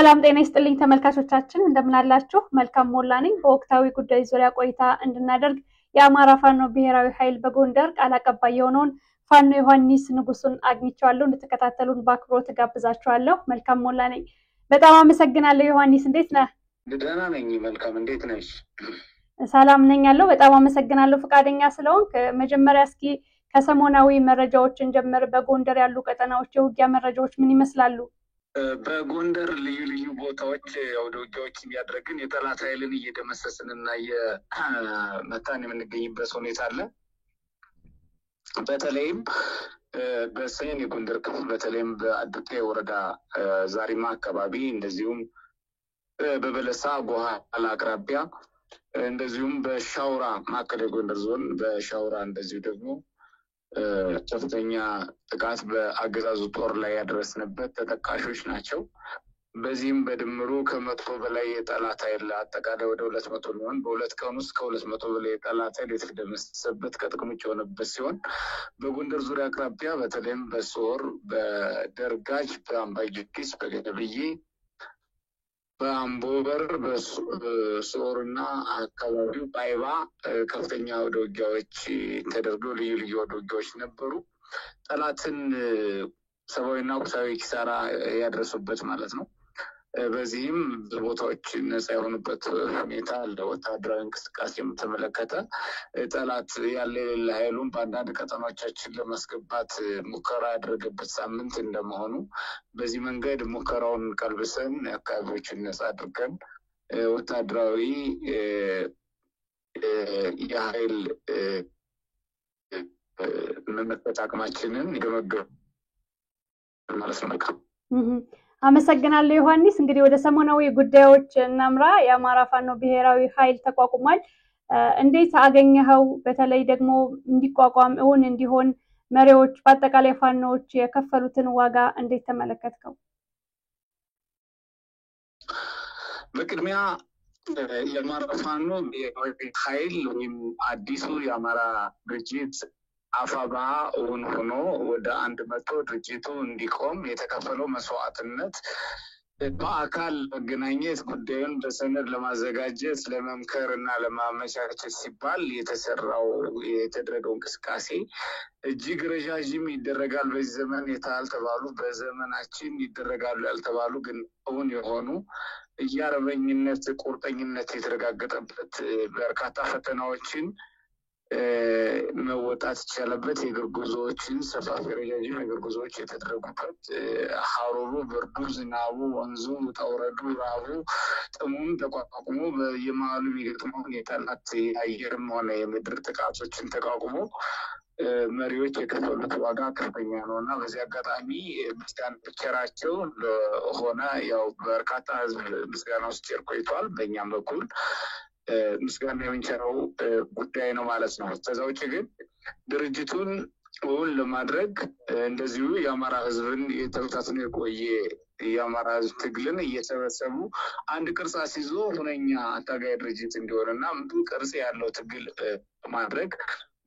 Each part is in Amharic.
ሰላም ጤና ይስጥልኝ ተመልካቾቻችን እንደምን አላችሁ መልካም ሞላ ነኝ በወቅታዊ ጉዳይ ዙሪያ ቆይታ እንድናደርግ የአማራ ፋኖ ብሔራዊ ኃይል በጎንደር ቃል አቀባይ የሆነውን ፋኖ ዮሐንስ ንጉሱን አግኝቻለሁ እንድትከታተሉን በአክብሮት ጋብዛችኋለሁ መልካም ሞላ ነኝ በጣም አመሰግናለሁ ዮሐንስ እንዴት ነህ ደህና ነኝ መልካም እንዴት ነሽ ሰላም ነኝ ያለው በጣም አመሰግናለሁ ፈቃደኛ ስለሆንክ መጀመሪያ እስኪ ከሰሞናዊ መረጃዎችን ጀምር በጎንደር ያሉ ቀጠናዎች የውጊያ መረጃዎች ምን ይመስላሉ በጎንደር ልዩ ልዩ ቦታዎች አውደውጊያዎችን ያደረግን የጠላት ኃይልን እየደመሰስንና የመታን የምንገኝበት ሁኔታ አለ በተለይም በሰሜን የጎንደር ክፍል በተለይም በአድርቄ ወረዳ ዛሪማ አካባቢ እንደዚሁም በበለሳ ጎሃላ አቅራቢያ እንደዚሁም በሻውራ ማዕከላዊ ጎንደር ዞን በሻውራ እንደዚሁ ደግሞ ከፍተኛ ጥቃት በአገዛዙ ጦር ላይ ያደረስንበት ተጠቃሾች ናቸው በዚህም በድምሩ ከመቶ በላይ የጠላት ኃይል አጠቃላይ ወደ 200 ነው በሁለት ቀን ውስጥ ከ200 በላይ የጠላት ኃይል የተደመሰሰበት ከጥቅም ውጭ የሆነበት ሲሆን በጎንደር ዙሪያ አቅራቢያ በተለይም በሶር በደርጋጅ በአምባጊስ በገደብዬ በአምቦበር በሶርና አካባቢው ባይባ ከፍተኛ ወደውጊያዎች ተደርገው ልዩ ልዩ ወደውጊያዎች ነበሩ ጠላትን ሰብአዊና ቁሳዊ ኪሳራ ያደረሱበት ማለት ነው በዚህም ቦታዎች ነፃ የሆኑበት ሁኔታ ለወታደራዊ እንቅስቃሴ ተመለከተ ጠላት ያለ ኃይሉን በአንዳንድ ቀጠናዎቻችን ለማስገባት ሙከራ ያደረገበት ሳምንት እንደመሆኑ በዚህ መንገድ ሙከራውን ቀልብሰን አካባቢዎችን ነፃ አድርገን ወታደራዊ የኃይል መመከት አቅማችንን ገመገም ማለት ነው አመሰግናለሁ ዮሐንስ እንግዲህ ወደ ሰሞናዊ ጉዳዮች እናምራ የአማራ ፋኖ ብሔራዊ ኃይል ተቋቁሟል እንዴት አገኘኸው በተለይ ደግሞ እንዲቋቋም እውን እንዲሆን መሪዎች በአጠቃላይ ፋኖዎች የከፈሉትን ዋጋ እንዴት ተመለከትከው በቅድሚያ የአማራ ፋኖ ብሔራዊ ኃይል ወይም አዲሱ የአማራ ድርጅት አፋባ እውን ሆኖ ወደ 100 ድርጅቱ እንዲቆም የተከፈለው መስዋዕትነት በአካል መገናኘት ጉዳዩን በሰነድ ለማዘጋጀት ለመምከርና ለማመቻቸት ሲባል የተደረገው እንቅስቃሴ እጅግ ረጃጅም ይደረጋል በዚህ ዘመን ያልተባሉ በዘመናችን ይደረጋሉ ያልተባሉ ግን እውን የሆኑ የአርበኝነት ቁርጠኝነት የተረጋገጠበት በርካታ ፈተናዎችን መወጣት ይቻላልበት የእግር ጉዞዎችን ሰፋፊ ረጃጅም የእግር ጉዞዎች የተደረጉበት ሐሩሩ ብርዱ ዝናቡ ወንዙ ተውረዱ ራቡ ጥሙን ተቋቁሞ በየመሃሉ የሚገጥመው የጠላት የአየርም ሆነ የምድር ጥቃቶችን ተቋቁሞ መሪዎች የከፈሉት ዋጋ ከፍተኛ ነውና በዚህ አጋጣሚ ምስጋና ብቻቸው ሆነ ያው በርካታ ህዝብ ምስጋና ውስጥ ቆይቷል በእኛም በኩል ምስጋና የምንቸረው ጉዳይ ነው ማለት ነው ከዛ ውጭ ግን ድርጅቱን እውን ለማድረግ እንደዚሁ የአማራ ህዝብን የተወታተነ የቆየ የአማራ ህዝብ ትግልን እየሰበሰቡ አንድ ቅርጽ አስይዞ ሁነኛ አታጋይ ድርጅት እንዲሆንና ቅርጽ ያለው ትግል ማድረግ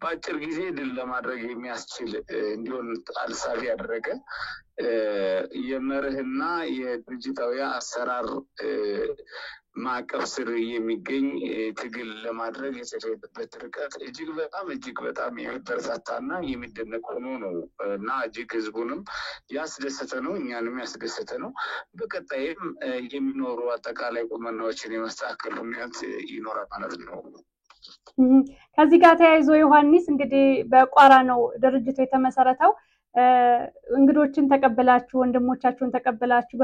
በአጭር ጊዜ ድል ለማድረግ የሚያስችል እንዲሆን አልሳቢ ያደረገ የመርህና የድርጅታዊ አሰራር ማዕቀፍ ስር የሚገኝ ትግል ለማድረግ የተደረገበት ርቀት እጅግ በጣም የሚበረታታና የሚደነቅ ሆኖ ነው እና እጅግ ህዝቡንም ያስደሰተ ነው እኛንም ያስደሰተ ነው በቀጣይም የሚኖሩ አጠቃላይ ቁመናዎችን የማስተካከል ሁኔታ ይኖራል ማለት ነው ከዚህ ጋር ተያይዞ ዮሐንስ እንግዲህ በቋራ ነው ድርጅቱ የተመሰረተው እንግዶችን ተቀበላችሁ ወንድሞቻችሁን ተቀበላችሁ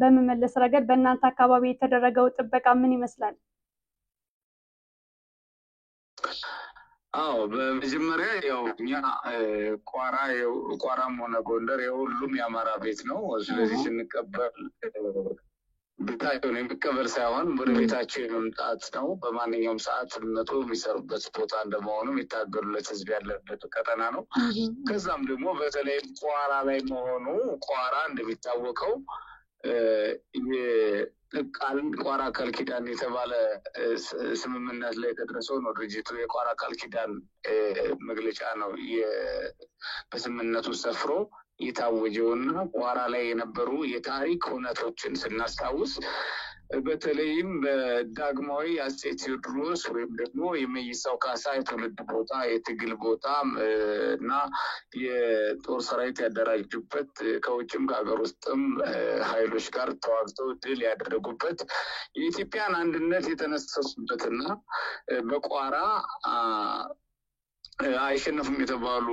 በመመለስ ረገድ በእናንተ አካባቢ የተደረገው ጥበቃ ምን ይመስላል በመጀመሪያ ያው እኛ ቋራም ሆነ ጎንደር የሁሉም የአማራ ቤት ነው ስለዚህ ስንቀበል ቤታቸውን የሚቀበል ሳይሆን ወደ ቤታቸው የመምጣት ነው በማንኛውም ሰዓት መቶ የሚሰሩበት ቦታ እንደመሆኑ የሚታገሉለት ህዝብ ያለበት ቀጠና ነው ከዛም ደግሞ በተለይ ቋራ ላይ መሆኑ ቋራ እንደሚታወቀው ቋራ ካልኪዳን የተባለ ስምምነት ላይ ተደረሰው ነው ድርጅቱ የቋራ ካልኪዳን መግለጫ ነው በስምምነቱ ሰፍሮ የታወጀውና ቋራ ላይ የነበሩ የታሪክ ሁነቶችን ስናስታውስ በተለይም በዳግማዊ አፄ ቴዎድሮስ ወይም ደግሞ የመይሳው ካሳ የትውልድ ቦታ የትግል ቦታ እና የጦር ሰራዊት ያደራጁበት ከውጭም ከሀገር ውስጥም ኃይሎች ጋር ተዋግተው ድል ያደረጉበት የኢትዮጵያን አንድነት የተነሳሱበትና በቋራ አይሸነፉም የተባሉ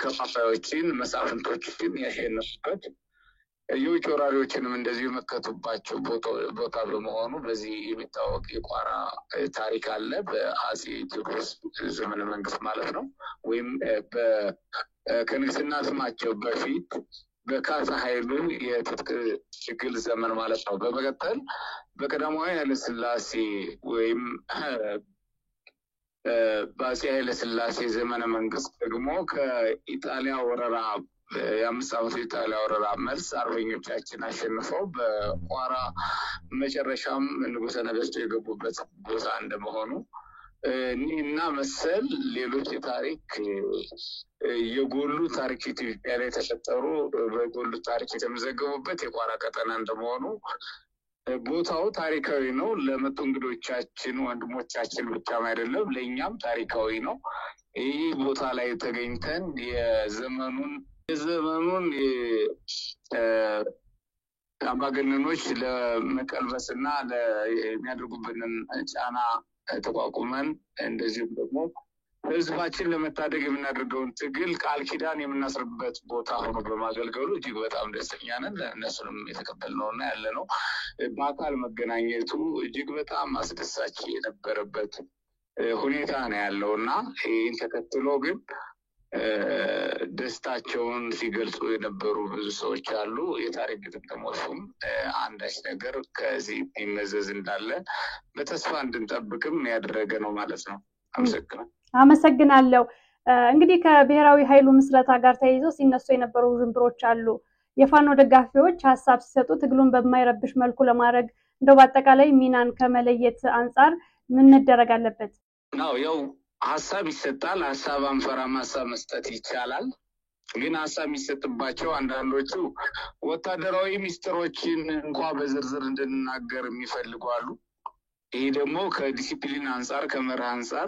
ከፋፋዮችን መሳፍንቶችን ያሸነፉበት የውጭ ወራሪዎችንም እንደዚሁ መከቱባቸው ቦታ በመሆኑ በዚህ የሚታወቅ የቋራ ታሪክ አለ። በአፄ ቴዎድሮስ ዘመነ መንግስት ማለት ነው። ወይም ከንግስና ስማቸው በፊት በካሳ ኃይሉ የትጥቅ ትግል ዘመን ማለት ነው። በመቀጠል በቀዳማዊ ኃይለ ሥላሴ ወይም በአፄ ኃይለ ሥላሴ ዘመነ መንግስት ደግሞ ከኢጣሊያ ወረራ የ5 ዓመቱ የኢጣሊያ ወረራ መልስ አርበኞቻችን አሸንፈው በቋራ መጨረሻም ንጉሠ ነገስቱ የገቡበት ቦታ እንደመሆኑ እና መሰል ሌሎች የታሪክ የጎሉ ታሪክ ኢትዮጵያ ላይ ተፈጠሩ በጎሉ ታሪክ የተመዘገቡበት የቋራ ቀጠና እንደመሆኑ ቦታው ታሪካዊ ነው። ለመጡ እንግዶቻችን ወንድሞቻችን ብቻም አይደለም ለኛም ታሪካዊ ነው። ይህ ቦታ ላይ ተገኝተን የዘመኑን አምባገነኖች ለመቀልበስና የሚያደርጉብንን ጫና ተቋቁመን እንደዚሁም ደግሞ ህዝባችን ለመታደግ የምናደርገውን ትግል ቃል ኪዳን የምናስርበት ቦታ ሆኖ በማገልገሉ እጅግ በጣም ደስተኛ ነን። እነሱንም የተቀበልነውና ያለነው በአካል መገናኘቱ እጅግ በጣም አስደሳች የነበረበት ሁኔታ ነው ያለውና ይህን ተከትሎ ግን ደስታቸውን ሲገልጹ የነበሩ ብዙ ሰዎች አሉ። የታሪክ ግጥምጥሞሹም አንዳች ነገር ከዚህ የሚመዘዝ እንዳለ በተስፋ እንድንጠብቅም ያደረገ ነው ማለት ነው። አመሰግናለሁ። እንግዲህ ከብሔራዊ ኃይሉ ምስረታ ጋር ተያይዞ ሲነሱ የነበሩ ውዥንብሮች አሉ። የፋኖ ደጋፊዎች ሀሳብ ሲሰጡ ትግሉን በማይረብሽ መልኩ ለማድረግ እንደው በአጠቃላይ ሚናን ከመለየት አንጻር ምን መደረግ አለበት? ያው ሀሳብ ይሰጣል። ሀሳብ አንፈራም። ሀሳብ መስጠት ይቻላል። ግን ሀሳብ የሚሰጥባቸው አንዳንዶቹ ወታደራዊ ሚስጥሮችን እንኳን በዝርዝር እንድንናገር የሚፈልጉ አሉ። ይሄ ደግሞ ከዲሲፕሊን አንጻር ከመርህ አንጻር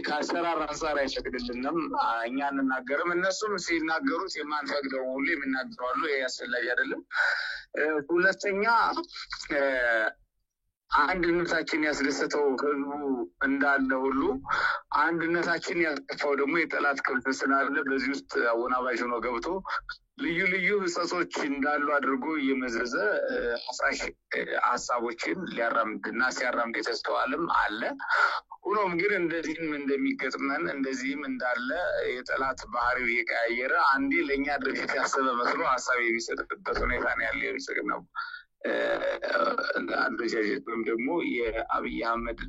ከአሰራር አንጻር አይፈቅድልንም። እኛ እንናገርም እነሱም ሲናገሩት የማንፈቅደው ሁሉ የሚናገሩ አሉ። ይሄ አስፈላጊ አይደለም። ሁለተኛ አንድነታችን ያስደሰተው ህዝቡ እንዳለ ሁሉ አንድነታችን ያጠፋው ደግሞ የጠላት ክንፍ ስላለ በዚህ ውስጥ አወናባጅ ሆኖ ገብቶ ልዩ ልዩ ህጸጾች እንዳሉ አድርጎ እየመዘዘ አፍራሽ ሀሳቦችን ሊያራምድና ሲያራምድ የተስተዋልም አለ። ሆኖም ግን እንደዚህም እንደሚገጥመን እንደዚህም እንዳለ የጠላት ባህሪው እየቀያየረ አንዴ ለእኛ ድርጅት ያሰበ መስሎ ሀሳብ የሚሰጥበት ሁኔታ ነው ያለ። የብልጽግናው አደረጃጀት ወይም ደግሞ የአብይ አህመድ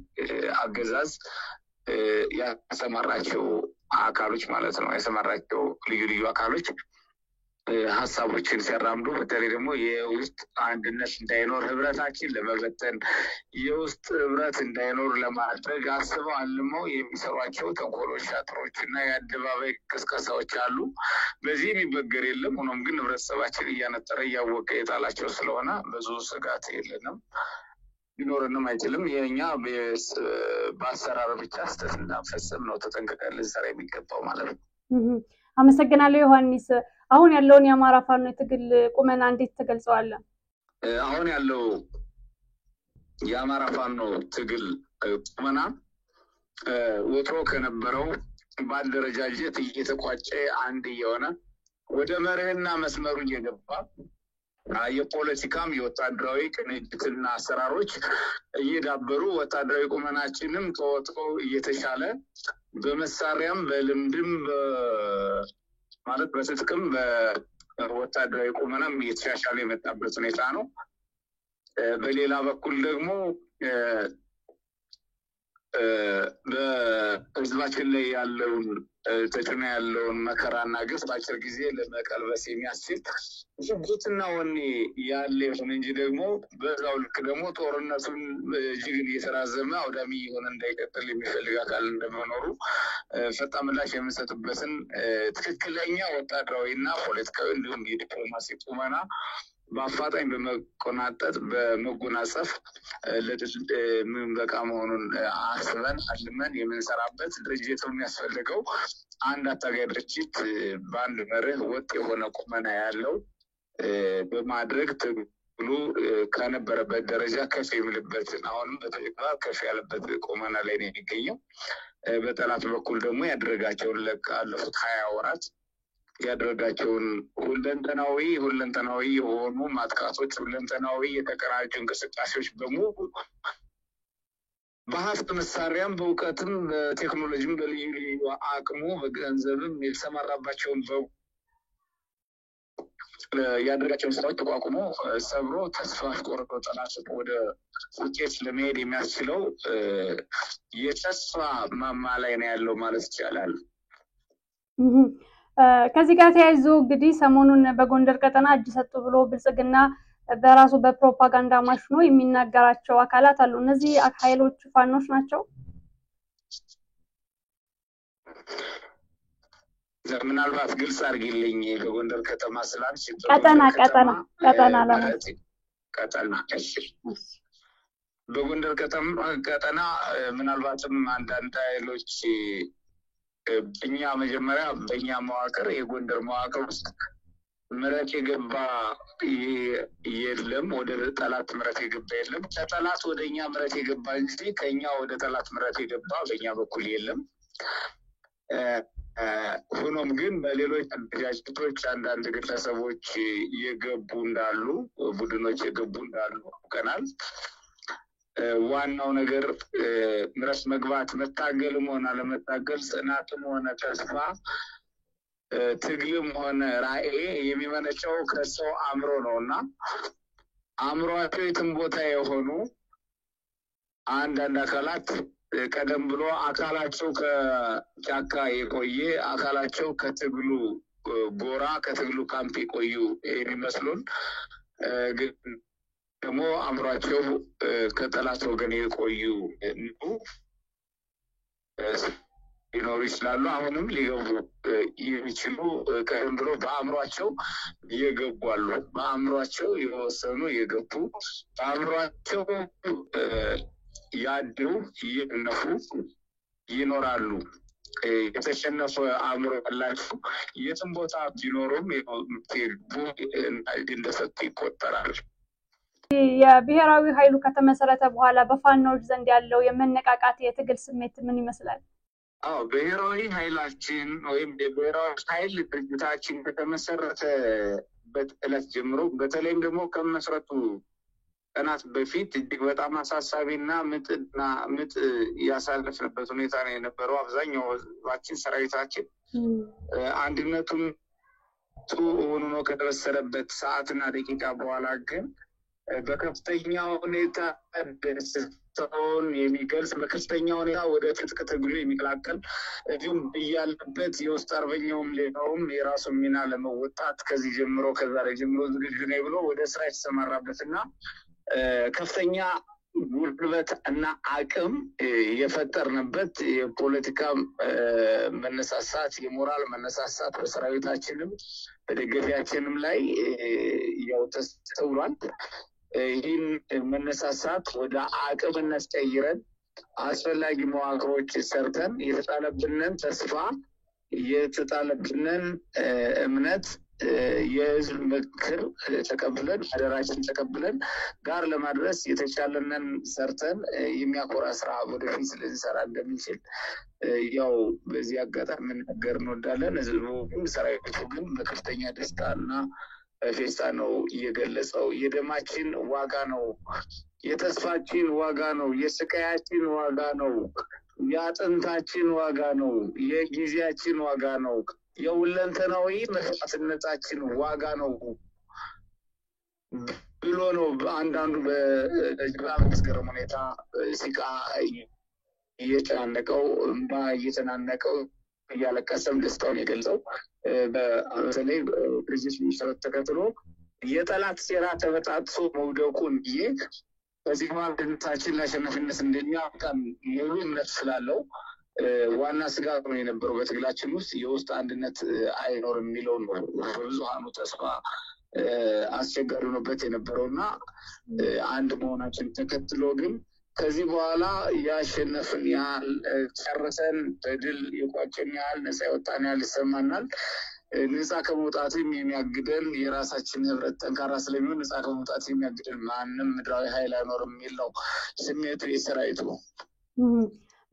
አገዛዝ ያሰማራቸው አካሎች ማለት ነው። ያሰማራቸው ልዩ ልዩ አካሎች ሀሳቦችን ሲያራምዱ በተለይ ደግሞ የውስጥ አንድነት እንዳይኖር ህብረታችን ለመበተን የውስጥ ህብረት እንዳይኖር ለማድረግ አስበው አልመው የሚሰሯቸው ተንኮሎች፣ ሻጥሮች እና የአደባባይ ቅስቀሳዎች አሉ። በዚህ የሚበገር የለም። ሆኖም ግን ህብረተሰባችን እያነጠረ እያወቀ የጣላቸው ስለሆነ ብዙ ስጋት የለንም፣ ሊኖርንም አይችልም። የኛ በአሰራር ብቻ ስህተት እንዳንፈጽም ነው ተጠንቅቀን ልንሰራ የሚገባው ማለት ነው። አመሰግናለሁ ዮሐንስ። አሁን ያለውን የአማራ ፋኖ የትግል ቁመና እንዴት ተገልጸዋል? አሁን ያለው የአማራ ፋኖ ትግል ቁመና ወትሮ ከነበረው በአደረጃጀት እየተቋጨ አንድ የሆነ ወደ መርህና መስመሩ እየገባ የፖለቲካም የወታደራዊ ቅንጅትና አሰራሮች እየዳበሩ ወታደራዊ ቁመናችንም ተወጥሮ እየተሻለ በመሳሪያም በልምድም ማለት በትጥቅም በወታደራዊ ቁመናም እየተሻሻለ የመጣበት ሁኔታ ነው። በሌላ በኩል ደግሞ ህዝባችን ላይ ያለውን ተጭኖ ያለውን መከራና ግፍ በአጭር ጊዜ ለመቀልበስ የሚያስችል ዝግጅትና ወኔ ያለ ይሁን እንጂ ደግሞ በዛው ልክ ደግሞ ጦርነቱን እጅግ እየተራዘመ አውዳሚ የሆነ እንዳይቀጥል የሚፈልግ አካል እንደመኖሩ ፈጣን ምላሽ የምንሰጥበትን ትክክለኛ ወታደራዊና ፖለቲካዊ እንዲሁም የዲፕሎማሲ ቁመና በአፋጣኝ በመቆናጠጥ በመጎናጸፍ ለድል ምንበቃ መሆኑን አስበን አልመን የምንሰራበት ድርጅት የሚያስፈልገው አንድ አታጋይ ድርጅት በአንድ መርህ ወጥ የሆነ ቁመና ያለው በማድረግ ትግሉ ከነበረበት ደረጃ ከፍ የሚልበት አሁንም በተግባር ከፍ ያለበት ቁመና ላይ ነው የሚገኘው። በጠላት በኩል ደግሞ ያደረጋቸውን ለካለፉት 20 ወራት ያደረጋቸውን ሁለንተናዊ የሆኑ ማጥቃቶች ሁለንተናዊ የተቀናጁ እንቅስቃሴዎች በሙሉ በሀብት መሳሪያም በእውቀትም በቴክኖሎጂም በልዩ ልዩ አቅሙ በገንዘብም የተሰማራባቸውን ያደረጋቸውን ስራዎች ተቋቁሞ ሰብሮ ተስፋ ቆርጦ ጠላት ወደ ውጤት ለመሄድ የሚያስችለው የተስፋ ማማ ላይ ነው ያለው ማለት ይቻላል። ከዚህ ጋር ተያይዞ እንግዲህ ሰሞኑን በጎንደር ቀጠና እጅ ሰጡ ብሎ ብልጽግና በራሱ በፕሮፓጋንዳ ማሽኖ የሚናገራቸው አካላት አሉ። እነዚህ ኃይሎች ፋኖች ናቸው? ምናልባት ግልጽ አድርጊልኝ በጎንደር ከተማ ስላልሽ ቀጠና ለማለት ቀጠና በጎንደር ቀጠና ምናልባትም አንዳንድ ኃይሎች እኛ መጀመሪያ በእኛ መዋቅር የጎንደር መዋቅር ውስጥ ምረት የገባ የለም፣ ወደ ጠላት ምረት የገባ የለም። ከጠላት ወደኛ ምረት የገባ እንጂ ከኛ ወደ ጠላት ምረት የገባ በእኛ በኩል የለም። ሆኖም ግን በሌሎች አደረጃጀቶች አንዳንድ ግለሰቦች የገቡ እንዳሉ ቡድኖች የገቡ እንዳሉ አውቀናል። ዋናው ነገር ምረት መግባት መታገልም ሆነ አለመታገል ጽናትም ሆነ ተስፋ ትግልም ሆነ ራዕይ የሚመነጨው ከሰው አእምሮ ነውና አእምሮአቸው የትም ቦታ የሆኑ አንዳንድ አካላት ቀደም ብሎ አካላቸው ከጫካ የቆየ አካላቸው ከትግሉ ጎራ ከትግሉ ካምፕ የቆዩ የሚመስሉን ግን ደግሞ አእምሯቸው ከጠላት ወገን የቆዩ ሊኖሩ ይችላሉ። አሁንም ሊገቡ የሚችሉ ቀደም ብሎ በአእምሯቸው የገቡ አሉ። በአእምሯቸው የወሰኑ የገቡ በአእምሯቸው ያድሩ እየነፉ ይኖራሉ። የተሸነፈ አእምሮ ያላቸው የትም ቦታ ቢኖሩም እንደሰጡ ይቆጠራል። የብሔራዊ ኃይሉ ከተመሰረተ በኋላ በፋኖች ዘንድ ያለው የመነቃቃት የትግል ስሜት ምን ይመስላል? ብሔራዊ ኃይላችን ወይም የብሔራዊ ኃይል ድርጅታችን ከተመሰረተበት ዕለት ጀምሮ በተለይም ደግሞ ከመመስረቱ ቀናት በፊት እጅግ በጣም አሳሳቢና ምጥ ያሳለፍንበት ሁኔታ ነው የነበረው። አብዛኛው ህዝባችን ሰራዊታችን አንድነቱን ሆኖ ከተበሰረበት ሰዓትና ደቂቃ በኋላ ግን በከፍተኛ ሁኔታ ደስታውን የሚገልጽ በከፍተኛ ሁኔታ ወደ ትጥቅ ትግሉ የሚቀላቀል እንዲሁም እያለበት የውስጥ አርበኛውም ሌላውም የራሱን ሚና ለመወጣት ከዚህ ጀምሮ ከዛሬ ጀምሮ ዝግጁ ነኝ ብሎ ወደ ስራ የተሰማራበትና ከፍተኛ ጉልበት እና አቅም የፈጠርንበት የፖለቲካ መነሳሳት የሞራል መነሳሳት በሰራዊታችንም በደጋፊያችንም ላይ ያው ተስተውሏል። ይህን መነሳሳት ወደ አቅምነት ቀይረን አስፈላጊ መዋቅሮች ሰርተን የተጣለብንን ተስፋ የተጣለብንን እምነት የህዝብ ምክር ተቀብለን አደራችን ተቀብለን ጋር ለማድረስ የተቻለንን ሰርተን የሚያኮራ ስራ ወደፊት ልንሰራ እንደምንችል ያው በዚህ አጋጣሚ መናገር እንወዳለን። ህዝቡ ሰራዊቱ ግን በከፍተኛ ደስታና ፌስታ ነው እየገለጸው። የደማችን ዋጋ ነው፣ የተስፋችን ዋጋ ነው፣ የስቃያችን ዋጋ ነው፣ የአጥንታችን ዋጋ ነው፣ የጊዜያችን ዋጋ ነው፣ የሁለንተናዊ መስዋዕትነታችን ዋጋ ነው ብሎ ነው አንዳንዱ በመስከረም ሁኔታ ሲቃ እየተናነቀው እንባ እየተናነቀው ያለቀሰም ደስታውን የገልጸው በተለይ ድርጅት ሚኒስትር ተከትሎ የጠላት ሴራ ተበጣጥሶ መውደቁን በዚህ አንድነታችን ለአሸናፊነት እንደሚያበቃን ሙሉ እምነት ስላለው ዋና ስጋት ነው የነበረው በትግላችን ውስጥ የውስጥ አንድነት አይኖርም የሚለው ነው በብዙሃኑ ተስፋ አስቸጋሪ ሆኖበት የነበረውና አንድ መሆናችን ተከትሎ ግን ከዚህ በኋላ ያሸነፍን ያህል ጨርሰን በድል የቋጨን ያህል ነፃ የወጣን ያህል ይሰማናል። ነፃ ከመውጣትም የሚያግደን የራሳችን ህብረት ጠንካራ ስለሚሆን ነፃ ከመውጣት የሚያግደን ማንም ምድራዊ ኃይል አይኖርም የሚል ነው ስሜቱ የሰራዊቱ።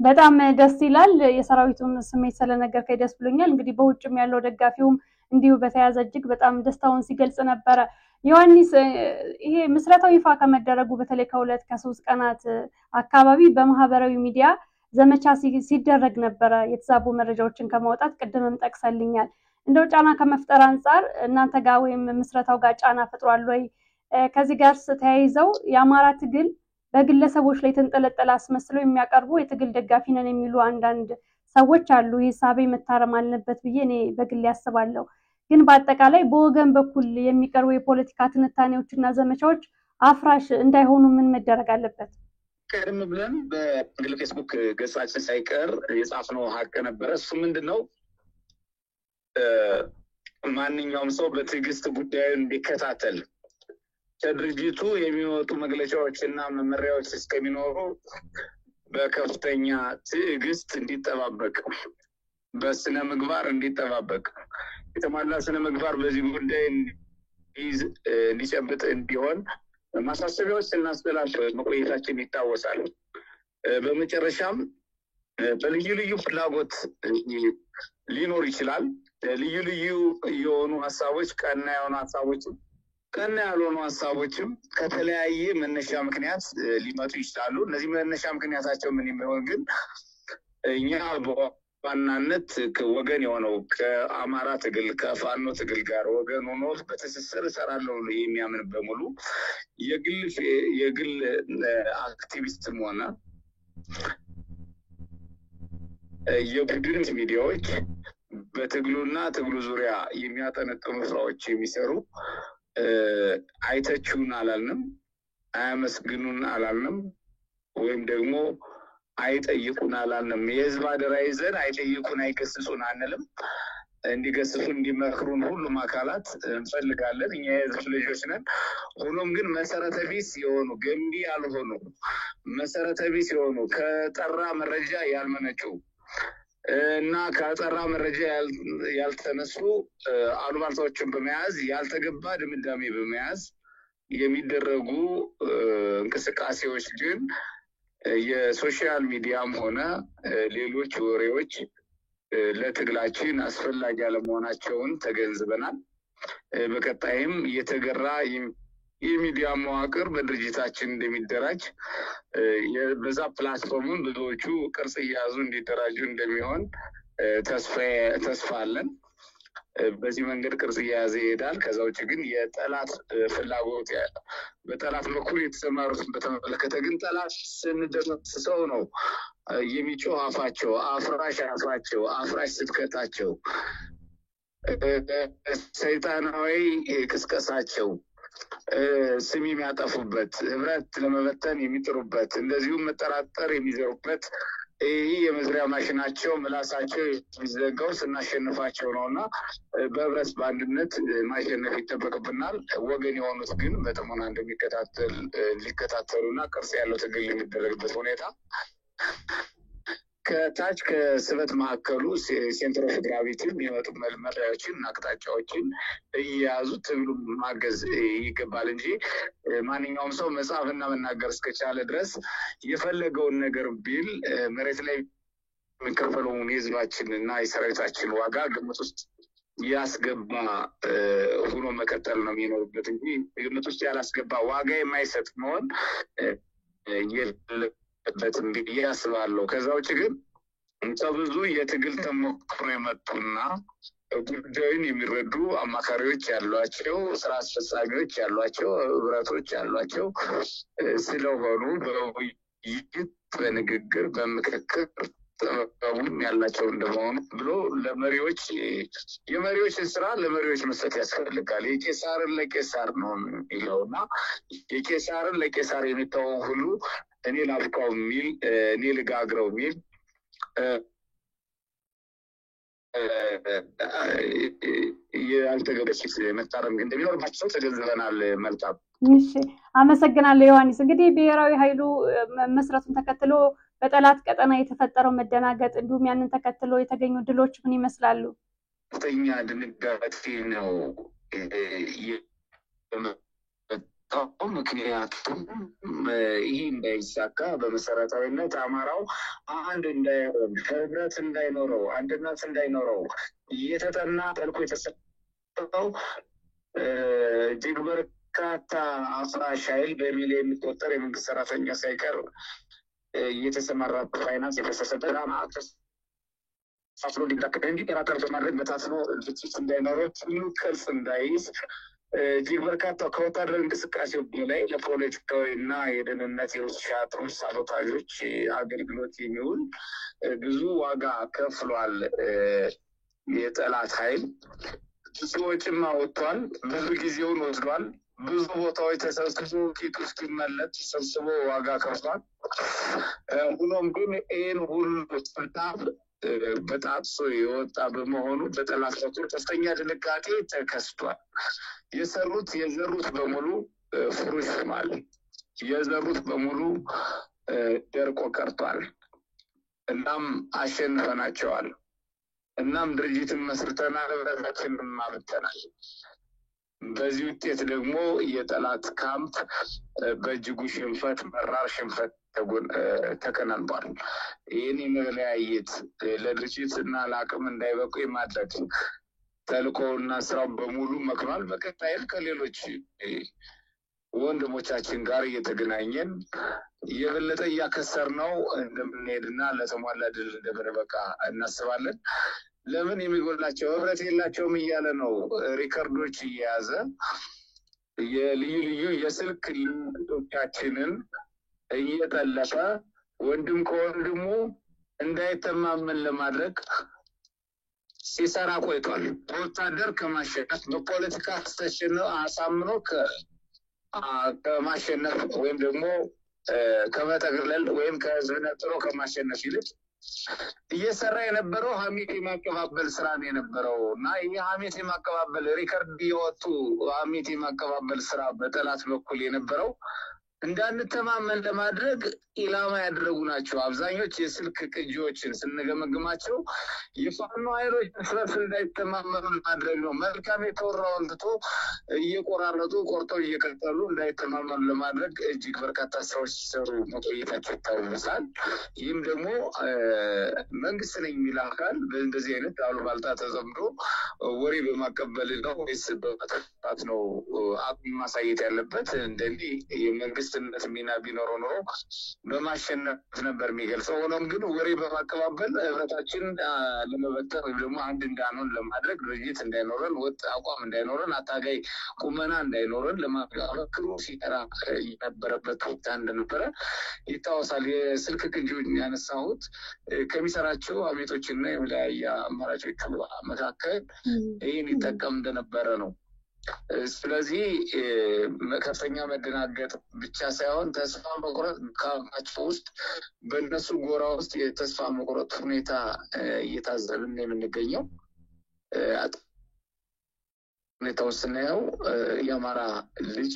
በጣም ደስ ይላል። የሰራዊቱን ስሜት ስለነገርከኝ ደስ ብሎኛል። እንግዲህ በውጭም ያለው ደጋፊውም እንዲሁ በተያዘ እጅግ በጣም ደስታውን ሲገልጽ ነበረ። ዮሐንስ ይሄ ምስረታው ይፋ ከመደረጉ በተለይ ከ2-3 ቀናት አካባቢ በማህበራዊ ሚዲያ ዘመቻ ሲደረግ ነበረ የተዛቡ መረጃዎችን ከማውጣት ቅድምም ጠቅሰልኛል። እንደው ጫና ከመፍጠር አንፃር እናንተ ጋር ወይም ምስረታው ጋር ጫና ፈጥሯል ወይ? ከዚህ ጋር ተያይዘው የአማራ ትግል በግለሰቦች ላይ ተንጠለጠለ አስመስለው የሚያቀርቡ የትግል ደጋፊ ነን የሚሉ አንዳንድ ሰዎች አሉ። ሂሳቤ መታረም አለበት ብዬ እኔ በግል ያስባለሁ። ግን በአጠቃላይ በወገን በኩል የሚቀርቡ የፖለቲካ ትንታኔዎችና ዘመቻዎች አፍራሽ እንዳይሆኑ ምን መደረግ አለበት? ቀደም ብለን በግል ፌስቡክ ገጻችን ሳይቀር የጻፍነው ሀቅ ነበረ። እሱ ምንድነው ማንኛውም ሰው በትዕግስት ጉዳዩን እንዲከታተል ከድርጅቱ የሚወጡ መግለጫዎችና መመሪያዎች እስከሚኖሩ በከፍተኛ ትዕግስት እንዲጠባበቅ በስነ ምግባር እንዲጠባበቅ የተሟላ ስነ ምግባር በዚህ ጉዳይ እንዲጨብጥ እንዲሆን ማሳሰቢያዎች ስናስተላልፍ መቆየታችን ይታወሳል። በመጨረሻም በልዩ ልዩ ፍላጎት ሊኖር ይችላል። ልዩ ልዩ የሆኑ ሀሳቦች ቀና የሆኑ ሀሳቦችም ቀና ያልሆኑ ሀሳቦችም ከተለያየ መነሻ ምክንያት ሊመጡ ይችላሉ። እነዚህ መነሻ ምክንያታቸው ምን የሚሆን ግን እኛ በዋናነት ወገን የሆነው ከአማራ ትግል ከፋኖ ትግል ጋር ወገን ሆኖ በትስስር እሰራለሁ የሚያምን በሙሉ የግል አክቲቪስትም ሆነ የቡድን ሚዲያዎች በትግሉና ትግሉ ዙሪያ የሚያጠነጥኑ ስራዎች የሚሰሩ አይተቹን አላልንም፣ አያመስግኑን አላልንም፣ ወይም ደግሞ አይጠይቁን አላልንም። የህዝብ አደራ ይዘን አይጠይቁን አይገስጹን አንልም። እንዲገስጹን እንዲመክሩን ሁሉም አካላት እንፈልጋለን። እኛ የህዝብ ልጆች ነን። ሆኖም ግን መሰረተ ቢስ የሆኑ ገንቢ ያልሆኑ መሰረተ ቢስ የሆኑ ከጠራ መረጃ ያልመነጩ እና ከጠራ መረጃ ያልተነሱ አሉባልታዎችን በመያዝ ያልተገባ ድምዳሜ በመያዝ የሚደረጉ እንቅስቃሴዎች ግን የሶሻል ሚዲያም ሆነ ሌሎች ወሬዎች ለትግላችን አስፈላጊ አለመሆናቸውን ተገንዝበናል። በቀጣይም የተገራ የሚዲያ መዋቅር በድርጅታችን እንደሚደራጅ በዛ ፕላትፎርሙን ብዙዎቹ ቅርጽ እየያዙ እንዲደራጁ እንደሚሆን ተስፋ አለን። በዚህ መንገድ ቅርጽ እየያዘ ይሄዳል። ከዛ ውጭ ግን የጠላት ፍላጎት በጠላት በኩል የተሰማሩትን በተመለከተ ግን ጠላት ስንደመስሰው ነው የሚጮህ አፋቸው፣ አፍራሽ ስብከታቸው፣ ሰይጣናዊ ቅስቀሳቸው ስም የሚያጠፉበት ህብረት ለመበተን የሚጥሩበት እንደዚሁም መጠራጠር የሚዘሩበት ይህ የመዝሪያ ማሽናቸው ምላሳቸው የሚዘጋው ስናሸንፋቸው ነው እና በህብረት በአንድነት ማሸነፍ ይጠበቅብናል። ወገን የሆኑት ግን በጥሞና ሊከታተሉና ቅርጽ ያለው ትግል የሚደረግበት ሁኔታ ከታች ከስበት ማዕከሉ ሴንተር ኦፍ ግራቪቲ የሚመጡ መመሪያዎችን እና አቅጣጫዎችን እየያዙ ትግሉ ማገዝ ይገባል እንጂ ማንኛውም ሰው መጻፍና መናገር እስከቻለ ድረስ የፈለገውን ነገር ቢል መሬት ላይ የሚከፈለውን የህዝባችን እና የሰራዊታችን ዋጋ ግምት ውስጥ ያስገባ ሆኖ መቀጠል ነው የሚኖርበት እንጂ ግምት ውስጥ ያላስገባ ዋጋ የማይሰጥ መሆን የለበትም ብዬ አስባለሁ። ከዛ ውጭ ግን ብዙ የትግል ተሞክሮ የመጡና ጉዳዩን የሚረዱ አማካሪዎች ያሏቸው፣ ስራ አስፈጻሚዎች ያሏቸው፣ ህብረቶች ያሏቸው ስለሆኑ በንግግር በምክክር ጥበቡም ያላቸው እንደሆኑ ብሎ ለመሪዎች የመሪዎችን ስራ ለመሪዎች መስጠት ያስፈልጋል። የቄሳርን ለቄሳር ነው የሚለውና የቄሳርን ለቄሳር የሚተው ሁሉ እኔ ላብቃው የሚል እኔ ልጋግረው የሚል ያልተገበች መታረም እንደሚኖርባቸው ተገንዝበናል። መልካም እሺ፣ አመሰግናለሁ ዮሐንስ። እንግዲህ ብሔራዊ ኃይሉ መስረቱን ተከትሎ በጠላት ቀጠና የተፈጠረው መደናገጥ እንዲሁም ያንን ተከትሎ የተገኙ ድሎች ምን ይመስላሉ? ከፍተኛ ድንጋጤ ነው። ምክንያቱም ይህ እንዳይሳካ በመሰረታዊነት አማራው አንድ እንዳይሆን፣ ህብረት እንዳይኖረው፣ አንድነት እንዳይኖረው የተጠና ተልዕኮ የተሰጠው እጅግ በርካታ አፍራሽ ኃይል በሚሊዮን የሚቆጠር የመንግስት ሰራተኛ ሳይቀር እየተሰማራበት ፋይናንስ የተፈሰሰበት ሳፍሮ እንዲዳከም እንዲጠራጠር በማድረግ በታትኖ ግጭት እንዳይኖረው ትሉ ቅርጽ እንዳይዝ እጅግ በርካታ ከወታደራዊ እንቅስቃሴው በላይ ለፖለቲካዊ እና የደህንነት የውስጥ ሻጥሮች፣ ሳቦታዦች አገልግሎት የሚውል ብዙ ዋጋ ከፍሏል። የጠላት ኃይል ብዙ ወጪም አወጥቷል። ብዙ ጊዜውን ወስዷል። ብዙ ቦታዎች ተሰብስቦ ቂጡ እስኪመለጥ ተሰብስቦ ዋጋ ከፍሏል። ሆኖም ግን ይህን ሁሉ ስልጣን በጣጥሶ የወጣ በመሆኑ በጠላት በኩል ከፍተኛ ድንጋጤ ተከስቷል። የዘሩት በሙሉ ፍሩሽ ሆኗል። የዘሩት በሙሉ ደርቆ ቀርቷል። እናም አሸንፈናቸዋል። እናም ድርጅትን መስርተናል፣ ህብረታችንን ማበተናል። በዚህ ውጤት ደግሞ የጠላት ካምፕ በእጅጉ ሽንፈት፣ መራር ሽንፈት ተከናንቧል። ይህን የመለያየት ለድርጅት እና ለአቅም እንዳይበቁ የማድረግ ተልዕኮውና ስራው በሙሉ መክኗል። በቀጣይም ከሌሎች ወንድሞቻችን ጋር እየተገናኘን የበለጠ እያከሰር ነው እንደምንሄድና ለተሟላ ድል እንደምንበቃ እናስባለን። ለምን የሚጎላቸው ህብረት የላቸውም እያለ ነው ሪከርዶች እየያዘ የልዩ ልዩ የስልክ ልምዶቻችንን እየጠለፈ ወንድም ከወንድሙ እንዳይተማመን ለማድረግ ሲሰራ ቆይቷል። በወታደር ከማሸነፍ በፖለቲካ ተሸንፎ አሳምኖ ከማሸነፍ ወይም ደግሞ ከመጠቅለል ወይም ከህዝብ ነጥሎ ከማሸነፍ ይልቅ እየሰራ የነበረው ሀሜት የማቀባበል ስራ ነው የነበረው እና ይህ ሀሜት የማቀባበል ሪከርድ የወጡ ሀሜት የማቀባበል ስራ በጠላት በኩል የነበረው እንዳንተማመን ለማድረግ ኢላማ ያደረጉ ናቸው። አብዛኞች የስልክ ቅጂዎችን ስንገመግማቸው የፋኖ ኃይሎች ፍረፍ እንዳይተማመኑ ለማድረግ ነው። መልካም የተወራውን ትቶ እየቆራረጡ ቆርጠው እየቀጠሉ እንዳይተማመኑ ለማድረግ እጅግ በርካታ ስራዎች ሲሰሩ መቆየታቸው ይታወሳል። ይህም ደግሞ መንግስት ነኝ የሚል አካል በእንደዚህ አይነት አሉባልታ ተዘምዶ ወሬ በማቀበል ነው ወይስ በማጥፋት ነው አቅም ማሳየት ያለበት? እንደዚህ የመንግስትነት ሚና ቢኖረው ኖሮ በማሸነፍ ነበር የሚገልጸው። ሆኖም ግን ወሬ በማቀባበል ህብረታችን ለመበተን ወይም ደግሞ አንድ እንዳንሆን ለማድረግ ድርጅት እንዳይኖረን፣ ወጥ አቋም እንዳይኖረን፣ አታጋይ ቁመና እንዳይኖረን ለማበክሩ ሲጠራ የነበረበት ወቅት እንደነበረ ይታወሳል። የስልክ ቅጂውን ያነሳሁት ከሚሰራቸው አቤቶችና የመለያያ አማራጮች መካከል ይህን ይጠቀም እንደነበረ ነው። ስለዚህ ከፍተኛ መደናገጥ ብቻ ሳይሆን ተስፋ መቁረጥ ካምፓቸው ውስጥ በእነሱ ጎራ ውስጥ የተስፋ መቁረጥ ሁኔታ እየታዘብን የምንገኘው ሁኔታው ስናየው የአማራ ልጅ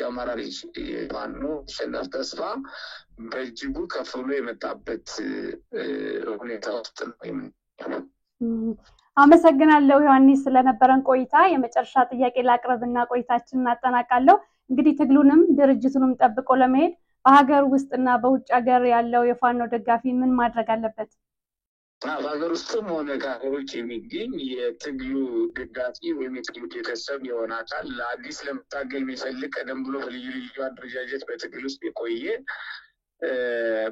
ፋኖ አሸናፊ ተስፋ በእጅጉ ከፍ ብሎ የመጣበት ሁኔታ ውስጥ ነው። አመሰግናለሁ ዮሐንስ ስለነበረን ቆይታ። የመጨረሻ ጥያቄ ላቅርብና ቆይታችንን እናጠናቃለሁ። እንግዲህ ትግሉንም ድርጅቱንም ጠብቆ ለመሄድ በሀገር ውስጥና በውጭ ሀገር ያለው የፋኖ ደጋፊ ምን ማድረግ አለበት? በሀገር ውስጥም ሆነ ከሀገር ውጭ የሚገኝ የትግሉ ደጋፊ ወይም የትግሉ ቤተሰብ የሆነ አካል ለአዲስ ለመታገል የሚፈልግ ቀደም ብሎ በልዩ ልዩ አደረጃጀት በትግል ውስጥ የቆየ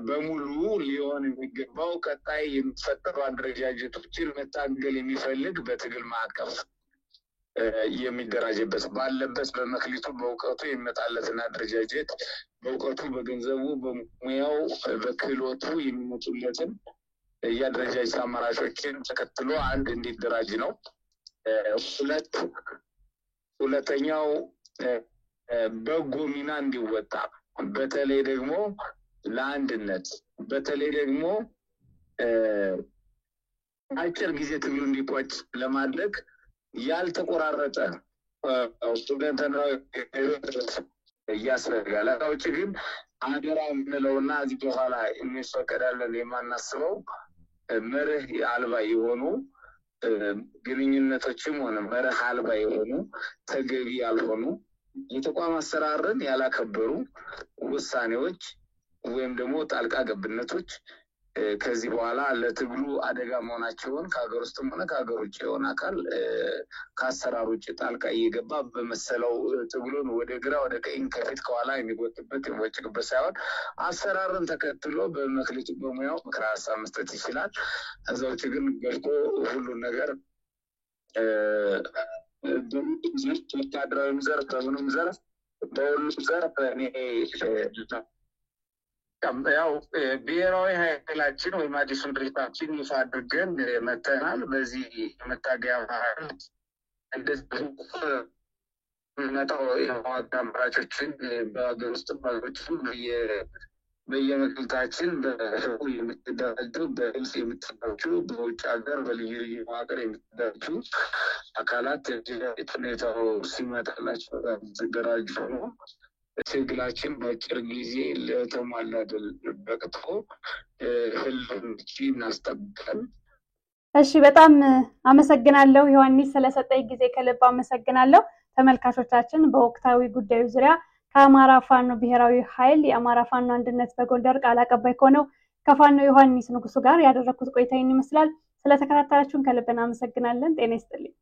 በሙሉ ሊሆን የሚገባው ቀጣይ የሚፈጠሩ አደረጃጀቶችን መታገል የሚፈልግ በትግል ማዕቀፍ የሚደራጅበት ባለበት በመክሊቱ በእውቀቱ የሚመጣለትን አደረጃጀት በእውቀቱ በገንዘቡ በሙያው በክህሎቱ የሚመጡለትን የአደረጃጀት አማራጮችን ተከትሎ አንድ እንዲደራጅ ነው። ሁለተኛው በጎ ሚና እንዲወጣ በተለይ ደግሞ ለአንድነት በተለይ ደግሞ አጭር ጊዜ ትግሉ እንዲቋጭ ለማድረግ ያልተቆራረጠ ስቱደንታዊ ያስፈልጋል። አውጪ ግን አገራ ምንለውና እዚህ በኋላ የሚፈቀዳለን የማናስበው መርህ አልባ የሆኑ ግንኙነቶችም ሆነ መርህ አልባ የሆኑ ተገቢ ያልሆኑ የተቋም አሰራርን ያላከበሩ ውሳኔዎች ወይም ደግሞ ጣልቃ ገብነቶች ከዚህ በኋላ ለትግሉ አደጋ መሆናቸውን ከሀገር ውስጥም ሆነ ከሀገር ውጭ የሆነ አካል ከአሰራር ውጭ ጣልቃ እየገባ በመሰለው ትግሉን ወደ ግራ ወደ ቀኝ ከፊት ከኋላ የሚጎትበት የሚወጭቅበት ሳይሆን አሰራርን ተከትሎ በመክሊቱ በሙያው ምክረ ሀሳብ መስጠት ይችላል። ከዛ ውጭ ግን ገልጦ ሁሉን ነገር በሁሉም ዘርፍ ወታደራዊም ዘርፍ በምንም ዘርፍ በሁሉም ዘርፍ እኔ ያው ብሔራዊ ኃይላችን ወይም አዲሱን ድርጅታችን ይፋ አድርገን መተናል። በዚህ መታገያ ባህል እንደዚህ መጣው የማዋጣ አማራጮችን በሀገር ውስጥ ባሎችም በየመክልታችን በህቡ የምትደራጁ በህልስ የምትደራጁ በውጭ ሀገር በልዩ ልዩ መዋቅር የምትደራጁ አካላት ሁኔታው ሲመጣላቸው ተደራጅ ነው። ትግላችን በአጭር ጊዜ ለተሟላ ድል በቅቶ ህልውናችን እናስጠብቃለን። እሺ በጣም አመሰግናለሁ ዮሐንስ ስለሰጠኝ ጊዜ ከልብ አመሰግናለሁ። ተመልካቾቻችን በወቅታዊ ጉዳዩ ዙሪያ ከአማራ ፋኖ ብሔራዊ ኃይል የአማራ ፋኖ አንድነት በጎንደር ቃል አቀባይ ሆነው ከፋኖ ዮሐንስ ንጉሱ ጋር ያደረኩት ቆይታ ይመስላል። ስለተከታተላችሁን ከልብ እናመሰግናለን። ጤና ይስጥልኝ።